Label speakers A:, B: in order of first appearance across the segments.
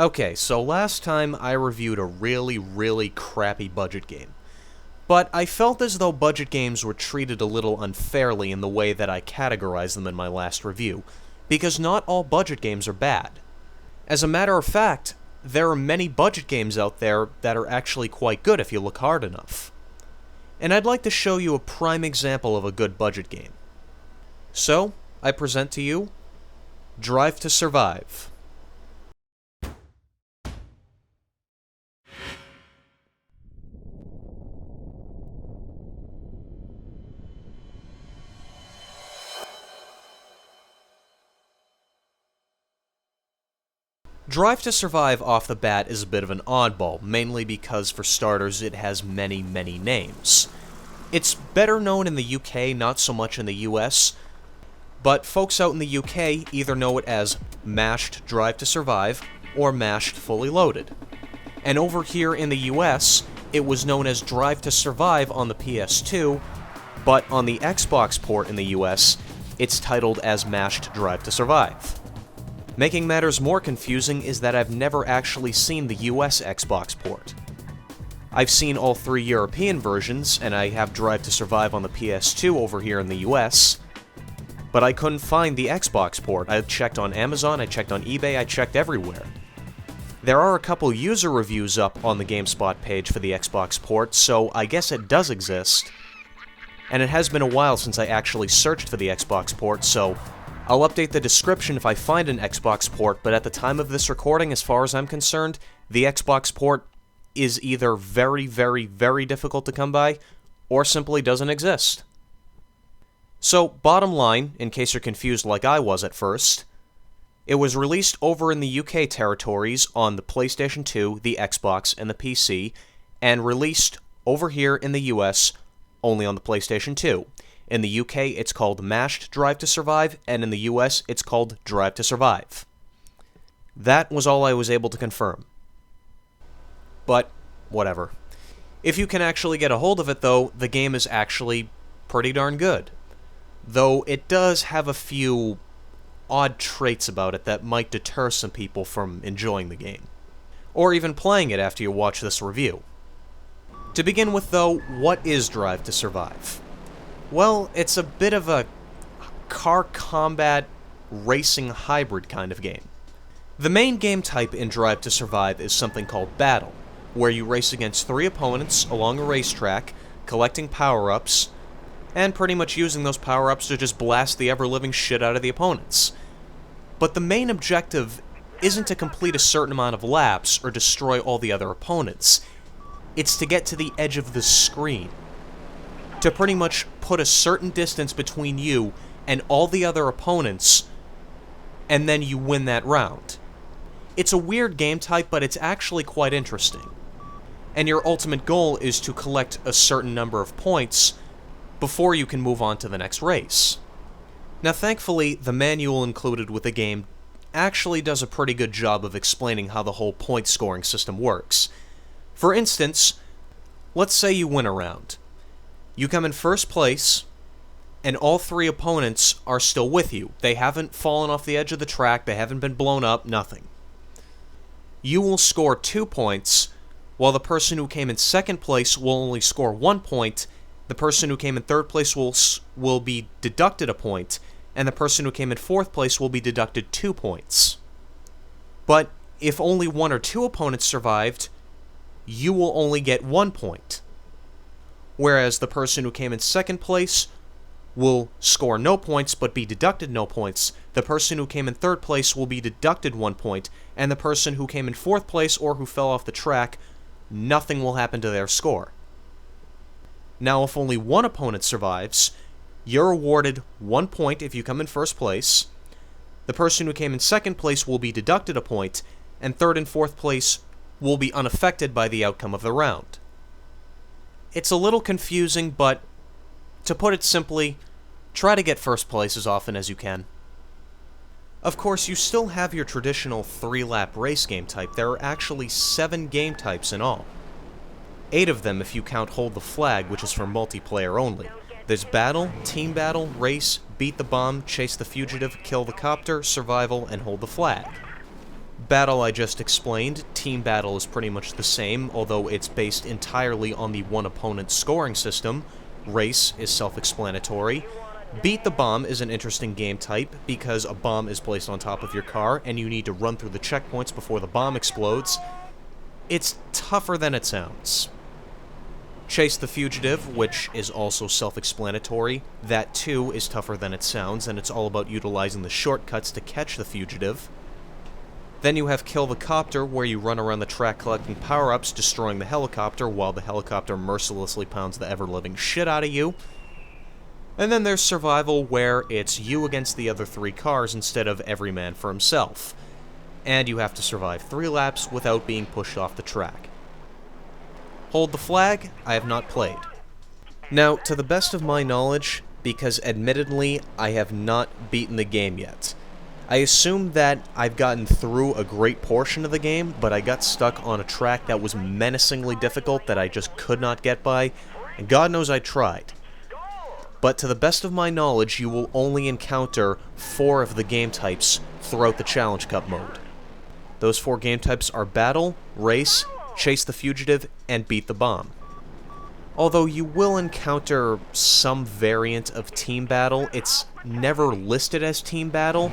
A: Okay, so last time I reviewed a really crappy budget game. But I felt as though budget games were treated a little unfairly in the way that I categorized them in my last review, because not all budget games are bad. As a matter of fact, there are many budget games out there that are actually quite good if you look hard enough. And I'd like to show you a prime example of a good budget game. So, I present to you Drive to Survive. Drive to Survive off the bat is a bit of an oddball, mainly because for starters it has many names. It's better known in the UK, not so much in the US, but folks out in the UK either know it as Mashed Drive to Survive or Mashed Fully Loaded. And over here in the US, it was known as Drive to Survive on the PS2, but on the Xbox port in the US, it's titled as Mashed Drive to Survive. Making matters more confusing is that I've never actually seen the US Xbox port. I've seen all three European versions, and I have Drive to Survive on the PS2 over here in the US, but I couldn't find the Xbox port. I checked on Amazon, I checked on eBay, I checked everywhere. There are a couple user reviews up on the GameSpot page for the Xbox port, so I guess it does exist. And it has been a while since I actually searched for the Xbox port, so I'll update the description if I find an Xbox port, but at the time of this recording, as far as I'm concerned, the Xbox port is either very difficult to come by, or simply doesn't exist. So, bottom line, in case you're confused like I was at first, it was released over in the UK territories on the PlayStation 2, the Xbox, and the PC, and released over here in the US only on the PlayStation 2. In the UK, it's called Mashed Drive to Survive, and in the US, it's called Drive to Survive. That was all I was able to confirm. But, whatever. If you can actually get a hold of it, though, the game is actually pretty darn good. Though it does have a few odd traits about it that might deter some people from enjoying the game. Or even playing it after you watch this review. To begin with, though, what is Drive to Survive? Well, it's a bit of a car combat racing hybrid kind of game. The main game type in Drive to Survive is something called Battle, where you race against 3 opponents along a racetrack, collecting power-ups, and pretty much using those power-ups to just blast the ever-living shit out of the opponents. But the main objective isn't to complete a certain amount of laps or destroy all the other opponents. It's to get to the edge of the screen. To pretty much put a certain distance between you and all the other opponents, and then you win that round. It's a weird game type, but it's actually quite interesting. And your ultimate goal is to collect a certain number of points before you can move on to the next race. Now, thankfully, the manual included with the game actually does a pretty good job of explaining how the whole point scoring system works. For instance, let's say you win a round. You come in first place, and all 3 opponents are still with you. They haven't fallen off the edge of the track, they haven't been blown up, nothing. You will score 2 points, while the person who came in second place will only score 1 point, the person who came in third place will be deducted a point, and the person who came in fourth place will be deducted 2 points. But if only 1 or 2 opponents survived, you will only get 1 point. Whereas the person who came in second place will score no points but be deducted no points, the person who came in third place will be deducted 1 point, and the person who came in fourth place or who fell off the track, nothing will happen to their score. Now, if only 1 opponent survives, you're awarded 1 point if you come in first place, the person who came in second place will be deducted a point, and third and fourth place will be unaffected by the outcome of the round. It's a little confusing, but to put it simply, try to get first place as often as you can. Of course, you still have your traditional 3-lap race game type. There are actually 7 game types in all. 8 of them if you count Hold the Flag, which is for multiplayer only. There's Battle, Team Battle, Race, Beat the Bomb, Chase the Fugitive, Kill the Copter, Survival, and Hold the Flag. Battle I just explained. Team Battle is pretty much the same, although it's based entirely on the one opponent scoring system. Race is self-explanatory. Beat the Bomb is an interesting game type, because a bomb is placed on top of your car, and you need to run through the checkpoints before the bomb explodes. It's tougher than it sounds. Chase the Fugitive, which is also self-explanatory. That too is tougher than it sounds, and it's all about utilizing the shortcuts to catch the fugitive. Then you have Kill the Copter, where you run around the track collecting power-ups, destroying the helicopter, while the helicopter mercilessly pounds the ever-living shit out of you. And then there's Survival, where it's you against the other 3 cars instead of every man for himself. And you have to survive 3 laps without being pushed off the track. Hold the Flag, I have not played. Now, to the best of my knowledge, because admittedly I have not beaten the game yet, I assume that I've gotten through a great portion of the game, but I got stuck on a track that was menacingly difficult that I just could not get by, and God knows I tried. But to the best of my knowledge, you will only encounter 4 of the game types throughout the Challenge Cup mode. Those 4 game types are Battle, Race, Chase the Fugitive, and Beat the Bomb. Although you will encounter some variant of Team Battle, it's never listed as Team Battle,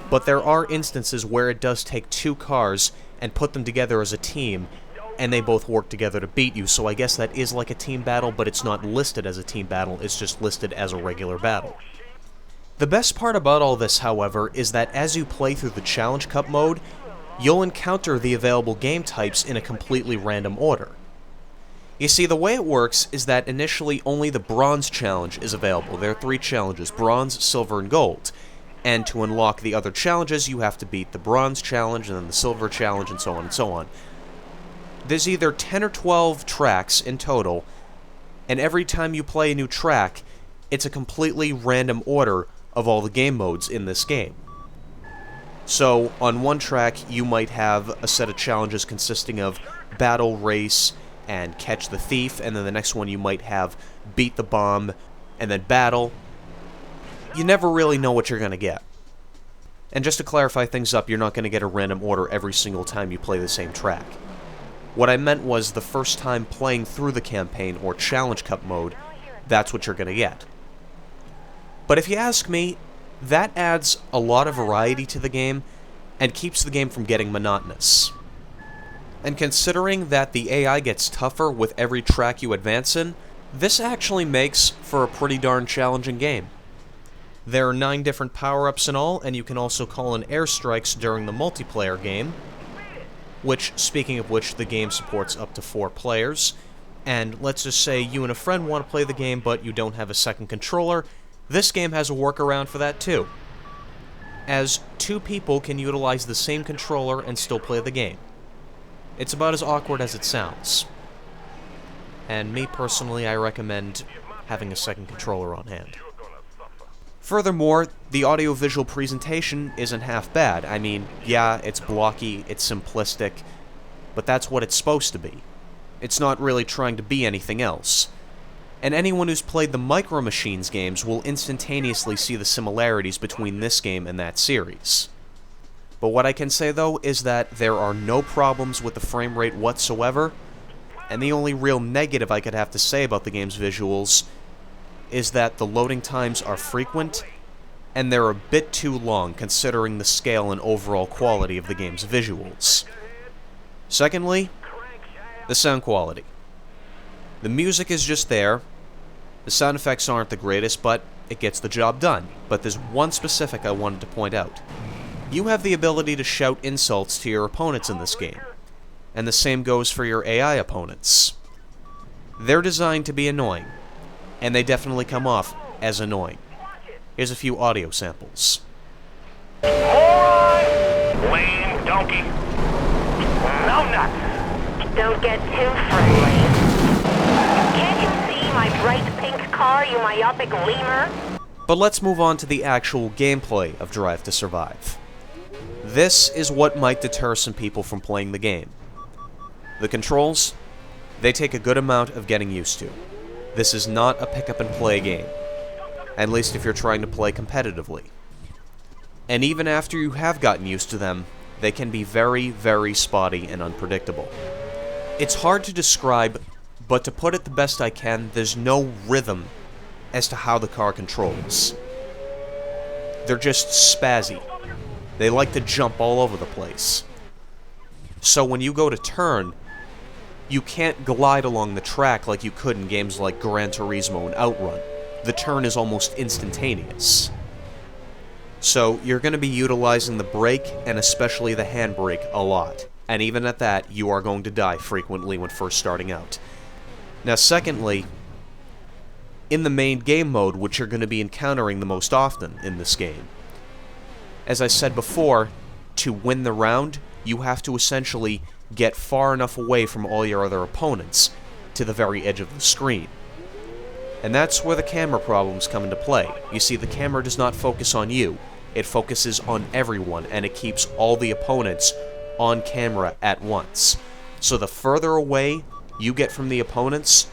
A: but there are instances where it does take 2 cars and put them together as a team, and they both work together to beat you, so I guess that is like a team battle, but it's not listed as a team battle, it's just listed as a regular battle. The best part about all this, however, is that as you play through the Challenge Cup mode, you'll encounter the available game types in a completely random order. You see, the way it works is that initially only the Bronze Challenge is available. There are 3 challenges, Bronze, Silver, and Gold. And to unlock the other challenges, you have to beat the Bronze Challenge, and then the Silver Challenge, and so on and so on. There's either 10 or 12 tracks in total, and every time you play a new track, it's a completely random order of all the game modes in this game. So, on one track, you might have a set of challenges consisting of Battle, Race, and Catch the Thief, and then the next one you might have Beat the Bomb, and then Battle. You never really know what you're going to get. And just to clarify things up, you're not going to get a random order every single time you play the same track. What I meant was the first time playing through the campaign or Challenge Cup mode, that's what you're going to get. But if you ask me, that adds a lot of variety to the game and keeps the game from getting monotonous. And considering that the AI gets tougher with every track you advance in, this actually makes for a pretty darn challenging game. There are 9 different power-ups in all, and you can also call in airstrikes during the multiplayer game, which, speaking of which, the game supports up to 4 players. And let's just say you and a friend want to play the game, but you don't have a second controller. This game has a workaround for that too, as 2 people can utilize the same controller and still play the game. It's about as awkward as it sounds. And me personally, I recommend having a second controller on hand. Furthermore, the audio-visual presentation isn't half bad. I mean, yeah, it's blocky, it's simplistic, but that's what it's supposed to be. It's not really trying to be anything else. And anyone who's played the Micro Machines games will instantaneously see the similarities between this game and that series. But what I can say, though, is that there are no problems with the frame rate whatsoever, and the only real negative I could have to say about the game's visuals is that the loading times are frequent, and they're a bit too long considering the scale and overall quality of the game's visuals. Secondly, the sound quality. The music is just there, the sound effects aren't the greatest, but it gets the job done. But there's one specific I wanted to point out. You have the ability to shout insults to your opponents in this game, and the same goes for your AI opponents. They're designed to be annoying, and they definitely come off as annoying. Here's a few audio samples.
B: Moron! Lame donkey! No nuts!
C: Don't get too friendly. Can't you see my bright pink car, you myopic lemur?
A: But let's move on to the actual gameplay of Drive to Survive. This is what might deter some people from playing the game. The controls, they take a good amount of getting used to. This is not a pick-up-and-play game, at least if you're trying to play competitively. And even after you have gotten used to them, They can be very, very spotty and unpredictable. It's hard to describe, but to put it the best I can, there's no rhythm as to how the car controls. They're just spazzy. They like to jump all over the place. So when you go to turn, you can't glide along the track like you could in games like Gran Turismo and Outrun. The turn is almost instantaneous. So you're going to be utilizing the brake, and especially the handbrake, a lot. And even at that, you are going to die frequently when first starting out. Now secondly, in the main game mode, which you're going to be encountering the most often in this game, as I said before, to win the round, you have to essentially get far enough away from all your other opponents to the very edge of the screen. And that's where the camera problems come into play. You see, the camera does not focus on you. It focuses on everyone, and it keeps all the opponents on camera at once. So the further away you get from the opponents,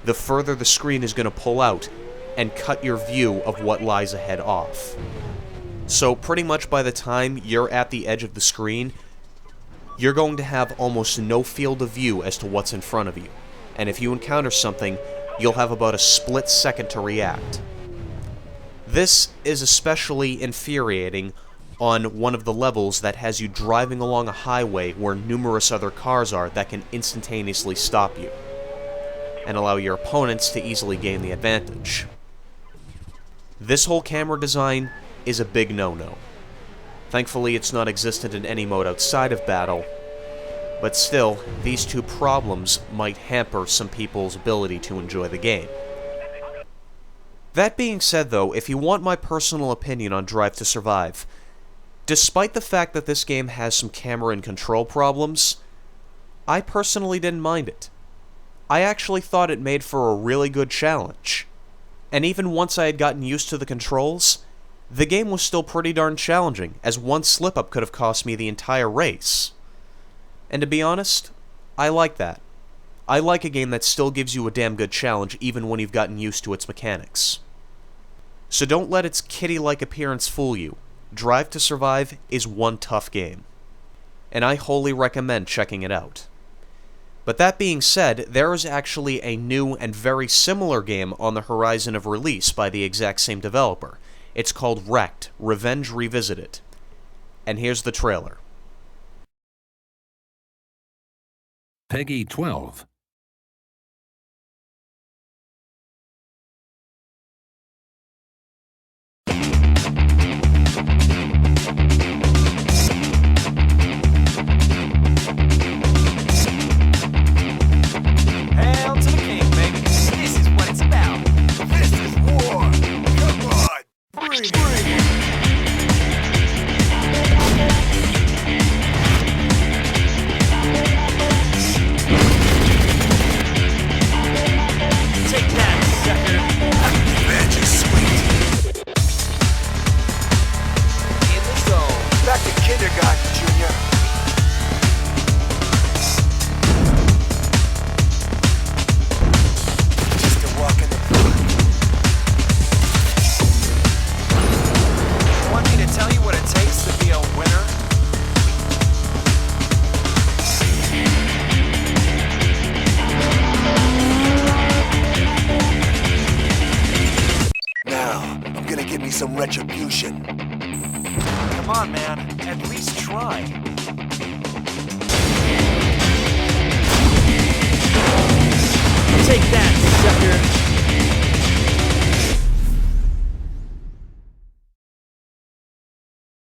A: the further the screen is going to pull out and cut your view of what lies ahead off. So pretty much by the time you're at the edge of the screen, you're going to have almost no field of view as to what's in front of you. And if you encounter something, you'll have about a split second to react. This is especially infuriating on one of the levels that has you driving along a highway where numerous other cars are that can instantaneously stop you and allow your opponents to easily gain the advantage. This whole camera design is a big no-no. Thankfully, it's not existent in any mode outside of battle, but still, these two problems might hamper some people's ability to enjoy the game. That being said though, if you want my personal opinion on Drive to Survive, despite the fact that this game has some camera and control problems, I personally didn't mind it. I actually thought it made for a really good challenge. And even once I had gotten used to the controls, the game was still pretty darn challenging, as one slip-up could have cost me the entire race. And to be honest, I like that. I like a game that still gives you a damn good challenge even when you've gotten used to its mechanics. So don't let its kiddie-like appearance fool you. Drive to Survive is one tough game, and I wholly recommend checking it out. But that being said, there is actually a new and very similar game on the horizon of release by the exact same developer. It's called Wrecked: Revenge Revisited. And here's the trailer.
D: Peggy 12.
E: Hail to the king, baby. This is what it's about.
F: This is war! Come on! Bring it!
E: Take that, sucker.
F: Revenge is sweet.
E: In the zone.
F: Back to kindergarten, Junior. Just a walk in the park.
E: Want me to tell you what it takes to be a winner?
F: Now, I'm gonna give me some retribution.
E: Come on, man. At least try.